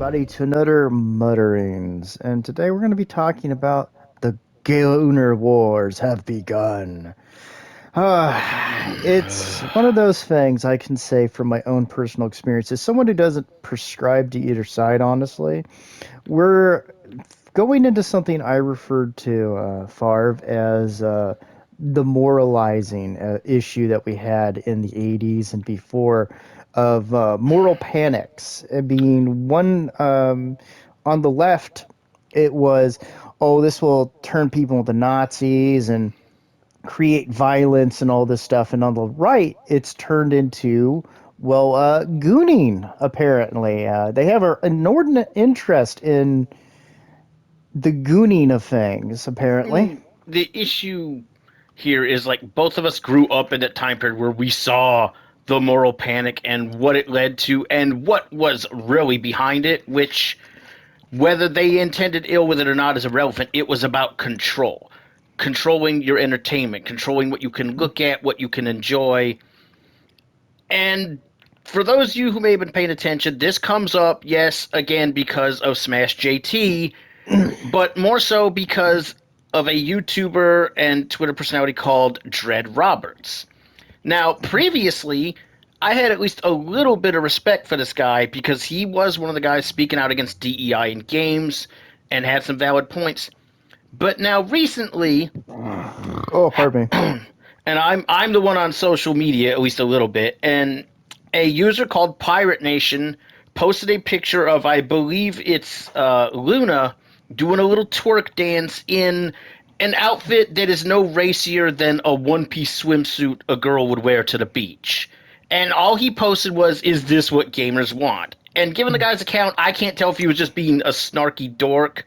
everybody, to another Mutterings. And today we're going to be talking about the Lunar Wars have begun. It's one of those things I can say from my own personal experience. As someone who doesn't prescribe to either side, honestly, we're going into something I referred to, Favre, as the moralizing issue that we had in the 80s and before of moral panics being one on the left. It was, oh, this will turn people into Nazis and create violence and all this stuff. And on the right, it's turned into, well, gooning, apparently. They have an inordinate interest in the gooning of things, apparently. The issue here is like both of us grew up in that time period where we saw the moral panic and what it led to and what was really behind it, which whether they intended ill with it or not is irrelevant. It was about control. Controlling your entertainment, controlling what you can look at, what you can enjoy. And for those of you who may have been paying attention, this comes up, yes, again because of SmashJT, but more so because of a YouTuber and Twitter personality called Dread Roberts. Now, previously, I had at least a little bit of respect for this guy because he was one of the guys speaking out against DEI in games and had some valid points. But now recently, Oh, pardon me. and I'm the one on social media at least a little bit, and a user called Pirate Nation posted a picture of, I believe it's Luna doing a little twerk dance in an outfit that is no racier than a one-piece swimsuit a girl would wear to the beach. And all he posted was, "Is this what gamers want?" And given the guy's account, I can't tell if he was just being a snarky dork,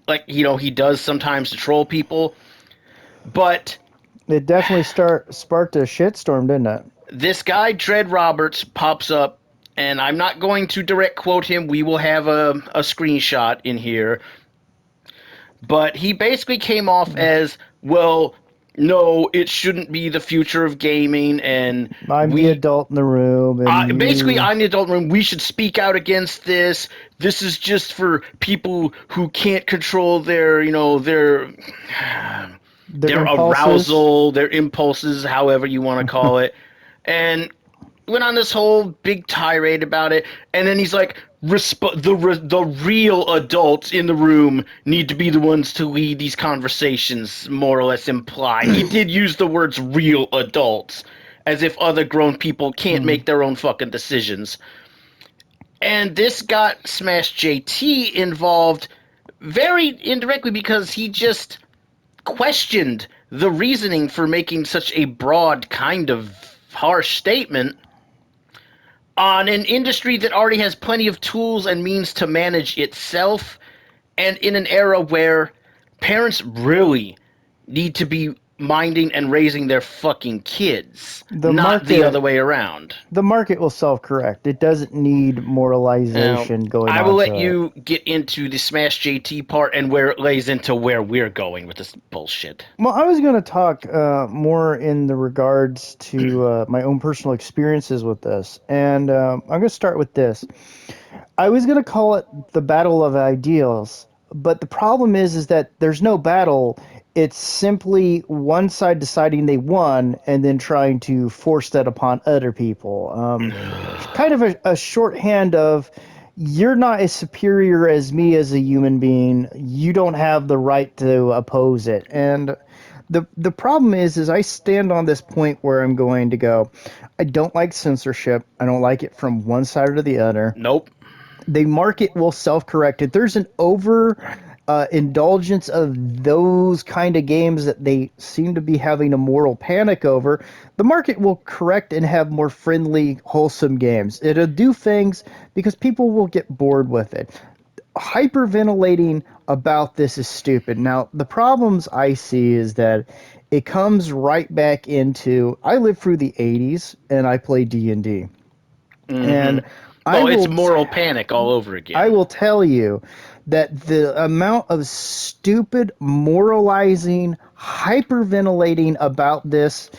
like he does sometimes to troll people, but It definitely sparked a shitstorm, didn't it? this guy Dread Roberts pops up, and I'm not going to direct quote him. We will have a screenshot in here, but he basically came off as, well, no, it shouldn't be the future of gaming, and I'm the we adult in the room, and basically, you, I'm the adult room. We should speak out against this. This is just for people who can't control their their impulses. arousal, their impulses, however you want to call it. And went on this whole big tirade about it, and then he's like, the real adults in the room need to be the ones to lead these conversations, more or less imply. He did use the words real adults, as if other grown people can't Hmm. make their own fucking decisions. And this got Smash JT involved very indirectly because he just questioned the reasoning for making such a broad, kind of harsh statement on an industry that already has plenty of tools and means to manage itself, and in an era where parents really need to be minding and raising their fucking kids, The not the other market, way around. the market will self-correct. It doesn't need Now, moralization going I will on let to it. you get into the Smash JT part and where it lays into where we're going with this bullshit. Well, I was going to talk more in the regards to my own personal experiences with this, and I'm going to start with this. I was going to call it the battle of ideals, but the problem is that there's no battle. It's simply one side deciding they won and then trying to force that upon other people. Kind of a shorthand of, you're not as superior as me as a human being. You don't have the right to oppose it. And the problem is I stand on this point where I'm going to go, I don't like censorship. I don't like it from one side or the other. Nope. The market will self-correct. If there's an over indulgence of those kind of games that they seem to be having a moral panic over, the market will correct and have more friendly, wholesome games. It'll do things because people will get bored with it. Hyperventilating about this is stupid. Now, the problems I see is that it comes right back into, I lived through the 80s and I played D&D. And D. Mm-hmm. And I Oh, it's will moral panic all over I again. will tell you that the amount of stupid moralizing, hyperventilating about this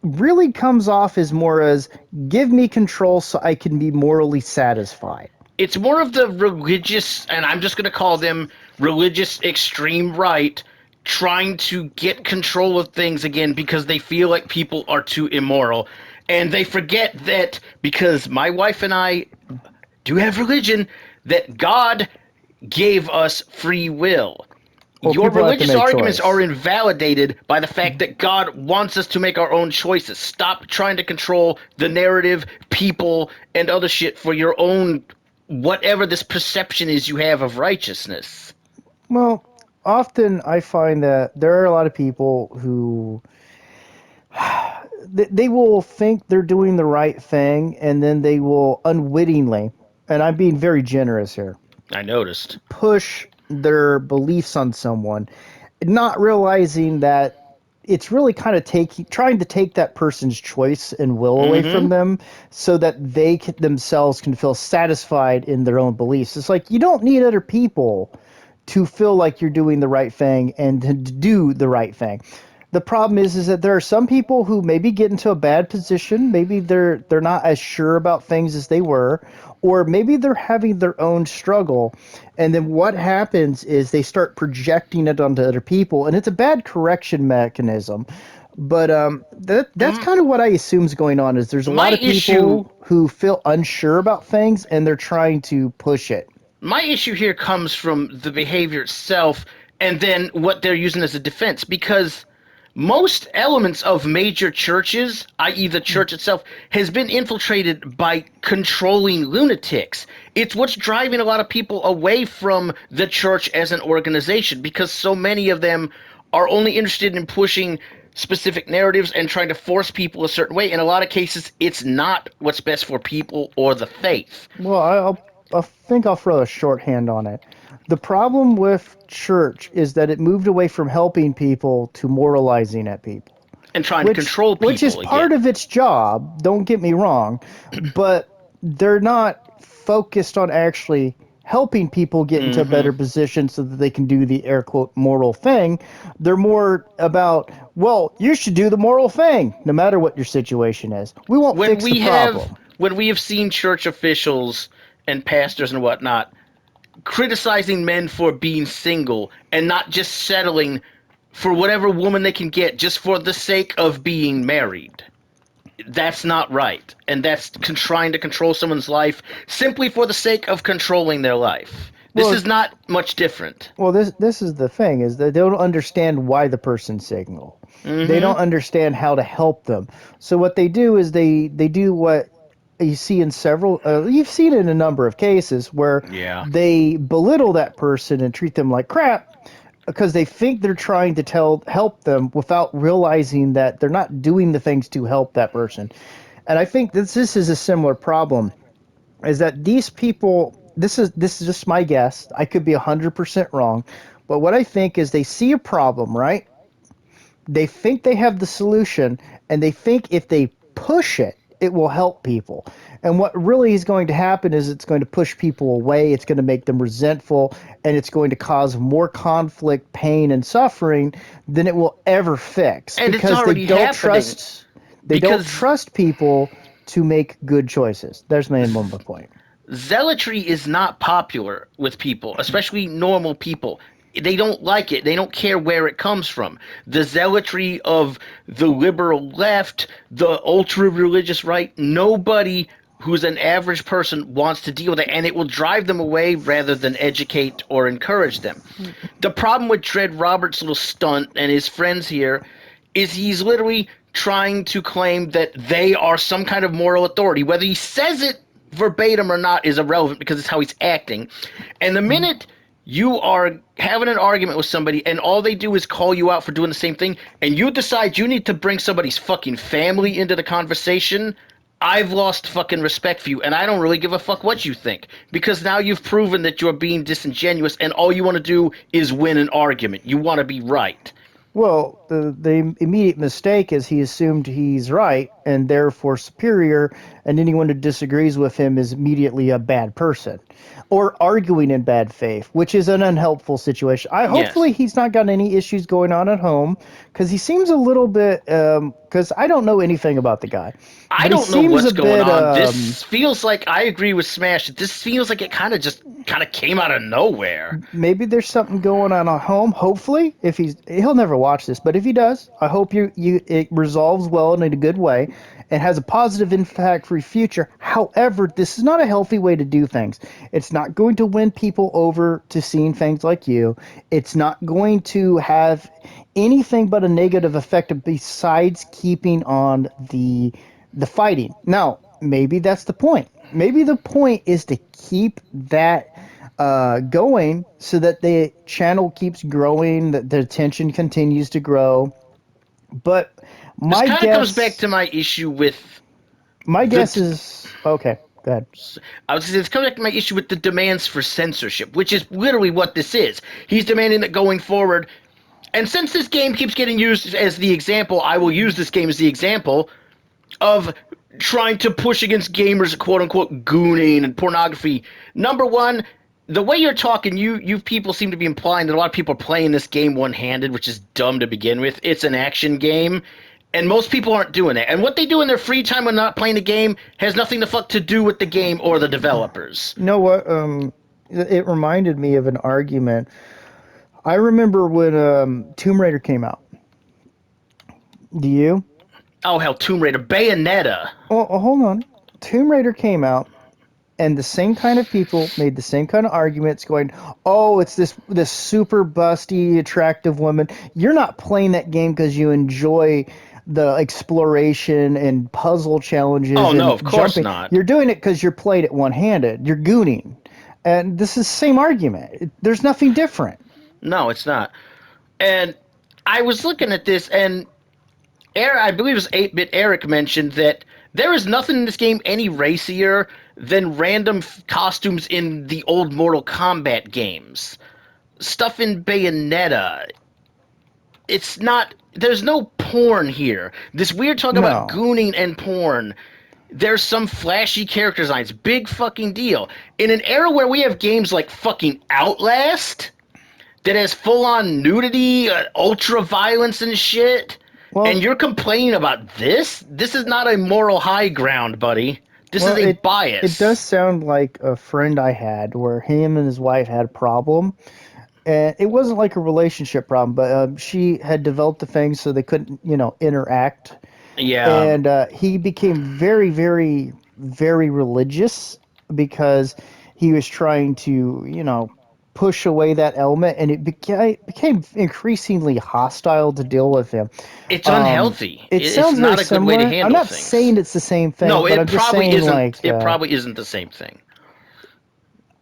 really comes off as more as, give me control so I can be morally satisfied. it's more of the religious, and I'm just going to call them religious extreme right, trying to get control of things again because they feel like people are too immoral. And they forget that because my wife and I do have religion, that God gave us free will. Well, Your people have to religious make arguments are choice. invalidated by the fact that God wants us to make our own choices. Stop trying to control the narrative, people, and other shit for your own whatever this perception is you have of righteousness. Well, often I find that there are a lot of people who they will think they're doing the right thing, and then they will unwittingly, and I'm being very generous here, I noticed. push their beliefs on someone, not realizing that it's really kind of trying to take that person's choice and will away from Mm-hmm. them so that themselves can feel satisfied in their own beliefs. It's like you don't need other people to feel like you're doing the right thing and to do the right thing. The problem is that there are some people who maybe get into a bad position. Maybe they're not as sure about things as they were, or maybe they're having their own struggle. And then what happens is they start projecting it onto other people, and it's a bad correction mechanism. But that's Mm, kind of what I assume is going on. Is there's a My lot of issue people who feel unsure about things, and they're trying to push it. my issue here comes from the behavior itself and then what they're using as a defense because most elements of major churches, i.e., the church itself, has been infiltrated by controlling lunatics. It's what's driving a lot of people away from the church as an organization because so many of them are only interested in pushing specific narratives and trying to force people a certain way. In a lot of cases, it's not what's best for people or the faith. Well, I think I'll throw a shorthand on it. The problem with church is that it moved away from helping people to moralizing at people, And trying to which control which is people part again. of its job. Don't get me wrong, but they're not focused on actually helping people get into a Mm-hmm. better position so that they can do the air quote moral thing. They're more about, well, you should do the moral thing no matter what your situation is. We won't When fix the we have problem. when we have seen church officials and pastors and whatnot criticizing men for being single and not just settling for whatever woman they can get just for the sake of being married. That's not right. And that's trying to control someone's life simply for the sake of controlling their life. This Well, is not much different. Well, this is the thing is that they don't understand why the person's single. They don't Mm-hmm. understand how to help them. So what they do is they do what you see in several you've seen it in a number of cases where Yeah. they belittle that person and treat them like crap because they think they're trying to help them without realizing that they're not doing the things to help that person. And I think this is a similar problem is that these people this is just my guess. I could be 100% wrong, but what I think is they see a problem, right? They think they have the solution, and they think if they push it, it will help people. And what really is going to happen is it's going to push people away, it's going to make them resentful, and it's going to cause more conflict, pain, and suffering than it will ever fix And it's because already happening they don't because trust people to make good choices. There's my one more point. zealotry is not popular with people, especially normal people. They don't like it. They don't care where it comes from. The zealotry of the liberal left, the ultra religious right, nobody who's an average person wants to deal with it, and it will drive them away rather than educate or encourage them. The problem with Dred Roberts' little stunt and his friends here is he's literally trying to claim that they are some kind of moral authority. Whether he says it verbatim or not is irrelevant because it's how he's acting. And the minute you are having an argument with somebody and all they do is call you out for doing the same thing and you decide you need to bring somebody's fucking family into the conversation, I've lost fucking respect for you and I don't really give a fuck what you think because now you've proven that you're being disingenuous and all you want to do is win an argument. You want to be right. Well, the immediate mistake is he assumed he's right and therefore superior, and anyone who disagrees with him is immediately a bad person, or arguing in bad faith, which is an unhelpful situation. I Yes. hopefully he's not got any issues going on at home, because he seems a little bit. Because I don't know anything about the guy, I but he don't know seems what's a going bit. on. This feels like I agree with Smash. This feels like it kind of came out of nowhere. Maybe there's something going on at home. Hopefully, if he'll never watch this, but if he does, I hope you it resolves well and in a good way and has a positive impact for your future. However, this is not a healthy way to do things. It's not going to win people over to seeing things like you. It's not going to have anything but a negative effect besides keeping on the fighting. Now, maybe that's the point. Maybe the point is to keep that going so that the channel keeps growing, that the attention continues to grow. But This my kind of comes back guess, to my issue with my the. guess is okay. Go ahead. I was it's coming back to my issue with the demands for censorship, which is literally what this is. He's demanding that going forward, and since this game keeps getting used as the example, I will use this game as the example of trying to push against gamers, quote unquote, gooning and pornography. Number one, the way you're talking, you people seem to be implying that a lot of people are playing this game one handed, which is dumb to begin with. It's an action game. And most people aren't doing that. And what they do in their free time when not playing the game has nothing the fuck to do with the game or the developers. You know what? It reminded me of an argument. I remember when Tomb Raider came out. Do you? Oh hell, Tomb Raider, Bayonetta. Oh, hold on. Tomb Raider came out, and the same kind of people made the same kind of arguments going, oh, it's this super busty attractive woman. You're not playing that game because you enjoy the exploration and puzzle Oh challenges no, and of course jumping. not. You're doing it because you're playing it one-handed. You're gooning. And this is the same argument. There's nothing different. No, it's not. And I was looking at this, and Eric, I believe it was 8-Bit Eric mentioned that there is nothing in this game any racier than random costumes in the old Mortal Kombat games. Stuff in Bayonetta. It's not. There's no porn here. This weird talk about No. gooning and porn. There's some flashy character designs. Big fucking deal. In an era where we have games like fucking Outlast that has full on nudity, ultra violence and shit, and Well, you're complaining about this? This is not a moral high ground, buddy. This well, is a it does bias. sound like a friend I had where him and his wife had a problem, and it wasn't like a relationship problem, but she had developed the thing so they couldn't, interact. Yeah, And he became very, very, very religious because he was trying to, push away that element, and it became increasingly hostile to deal with him. it's unhealthy. It It's sounds very not a good way to similar. I'm handle not things. saying it's the same thing, No, but I'm it just probably saying, isn't. like, It probably isn't the same thing.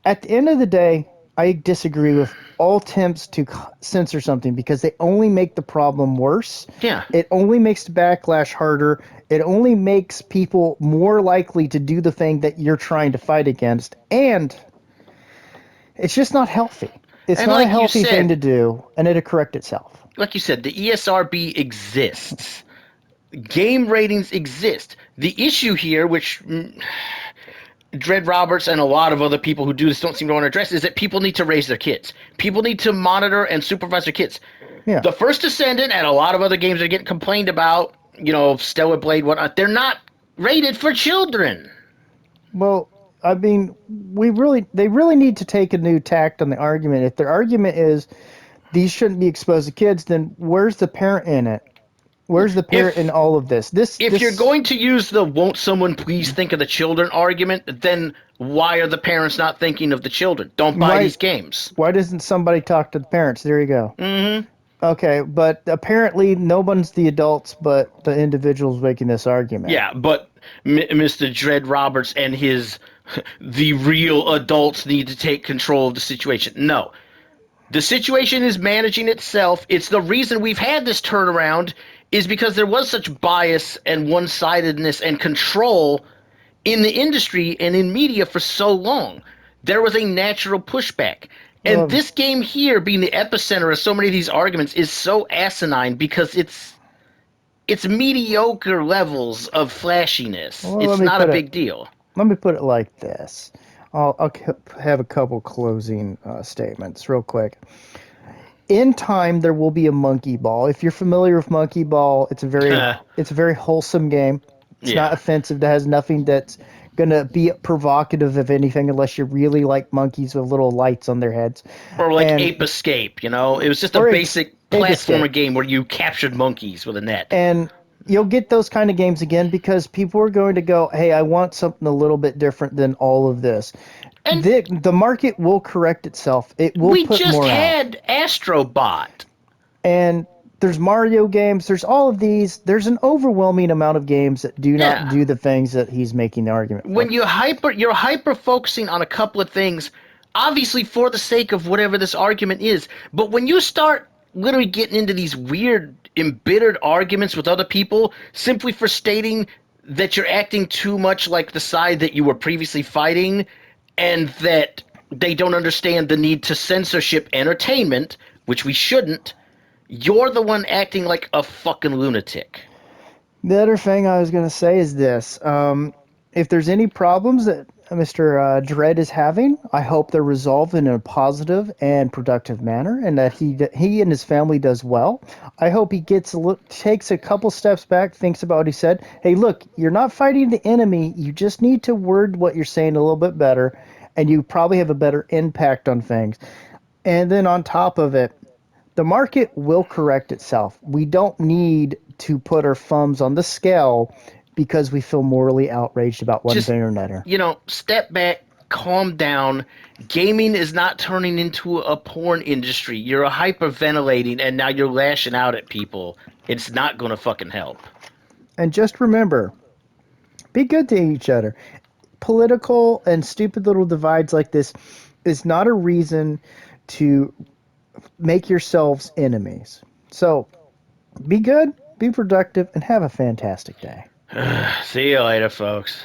at the end of the day, I disagree with all attempts to censor something because they only make the problem worse. Yeah. It only makes the backlash harder. It only makes people more likely to do the thing that you're trying to fight against. And it's just not healthy. It's And not a healthy thing to do, and it'll correct itself. like you said, the ESRB exists. Game ratings exist. The issue here, which Dread Roberts and a lot of other people who do this don't seem to want to address, is that people need to raise their kids. People need to monitor and supervise their kids. Yeah. The First Descendant and a lot of other games are getting complained about, Stellar Blade, whatnot. They're not rated for children. Well, I mean, they really need to take a new tact on the argument. If their argument is these shouldn't be exposed to kids, then where's the parent in it? Where's the parent in If all of this? if you're going to use the "won't someone please think of the children" argument, then why are the parents not thinking of the children? Don't buy why these games. why doesn't somebody talk to the parents? There you go. Mm-hmm. Okay, but apparently no one's the adults but the individuals making this argument. Yeah, but Mr. Dread Roberts and his the real adults need to take control of the situation. No, the situation is managing itself. It's the reason we've had this turnaround is because there was such bias and one-sidedness and control in the industry and in media for so long. There was a natural pushback. And Well, this game here, being the epicenter of so many of these arguments, is so asinine because it's mediocre levels of flashiness. well, It's not a big deal. let me put it like this. I'll have a couple closing statements real quick. In time, there will be a monkey ball. If you're familiar with monkey ball, it's a very wholesome game. It's not Yeah. offensive. That has nothing that's gonna be provocative of anything, unless you really like monkeys with little lights on their heads. Or like And Ape Escape, you know? It was just a or basic Ape Escape. platformer game where you captured monkeys with a net. And you'll get those kind of games again because people are going to go, hey, I want something a little bit different than all of this. And The market will correct itself. It will we put just more out. had Astrobot. And there's Mario games, there's all of these. There's an overwhelming amount of games that do not Yeah. do the things that he's making the argument for. When you're hyper focusing on a couple of things, obviously for the sake of whatever this argument is, but when you start literally getting into these weird embittered arguments with other people simply for stating that you're acting too much like the side that you were previously fighting and that they don't understand the need to censorship entertainment, which we shouldn't, you're the one acting like a fucking lunatic. The other thing I was going to say is this. If there's any problems that Mr. Dredd is having, I hope they're resolved in a positive and productive manner, and that he and his family does well. I hope he takes a couple steps back, thinks about what he said. Hey, look, you're not fighting the enemy. You just need to word what you're saying a little bit better, and you probably have a better impact on things. And then on top of it, the market will correct itself. We don't need to put our thumbs on the scale because we feel morally outraged about one Just, thing or another. step back, calm down. Gaming is not turning into a porn industry. You're hyperventilating and now you're lashing out at people. It's not going to fucking help. And just remember, be good to each other. Political and stupid little divides like this is not a reason to make yourselves enemies. So be good, be productive, and have a fantastic day. See you later, folks.